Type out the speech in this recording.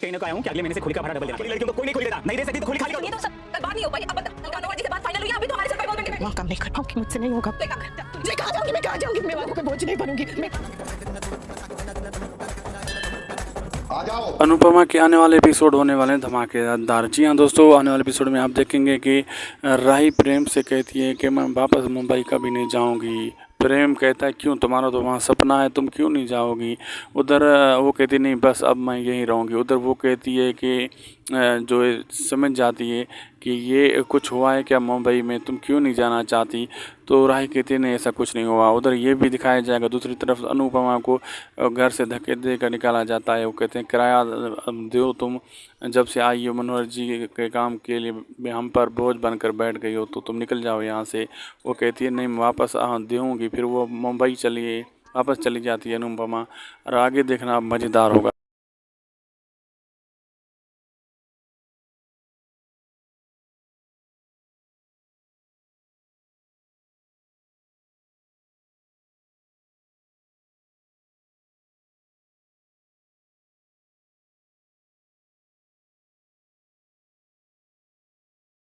कहने को आया हूँ कि अगले महीने से खोली का भाड़ा डबल देना। अकेली लड़कियों को कोई नहीं खोली देता, नहीं दे सकती तो खोली खाली कर दो। ये तो सब कल बात नहीं हो पाई। अब नौकरी जी से बात फाइनल हुई, अभी तो हमारे सर पे बहुत घंटे वहाँ काम नहीं कर पाऊंगी, मुझसे नहीं होगा। मैं कहाँ जाऊंगी, मैं कहाँ जाऊंगी, मैं वालों पे बोझ नहीं बनूंगी। अनुपमा के आने वाले एपिसोड होने वाले हैं धमाकेदार। जी हाँ दोस्तों, आने वाले एपिसोड में आप देखेंगे कि राही प्रेम से कहती है कि मैं वापस मुंबई कभी नहीं जाऊंगी। प्रेम कहता है क्यों, तुम्हारा तो वहाँ सपना है, तुम क्यों नहीं जाओगी। उधर वो कहती नहीं बस अब मैं यहीं रहूँगी। उधर वो कहती है कि जो समझ जाती है कि ये कुछ हुआ है क्या मुंबई में, तुम क्यों नहीं जाना चाहती। तो राही कहती नहीं ऐसा कुछ नहीं हुआ। उधर ये भी दिखाया जाएगा। दूसरी तरफ अनुपमा को घर से धक्के देकर निकाला जाता है। वो कहते हैं किराया दो, तुम जब से आई हो मनोहर जी के काम के लिए हम पर बोझ बनकर बैठ गई हो, तो तुम निकल जाओ यहाँ से। वो कहती है नहीं मैं वापस दूँगी। फिर वो मुंबई वापस चली जाती है अनुपमा। और आगे देखना मज़ेदार होगा।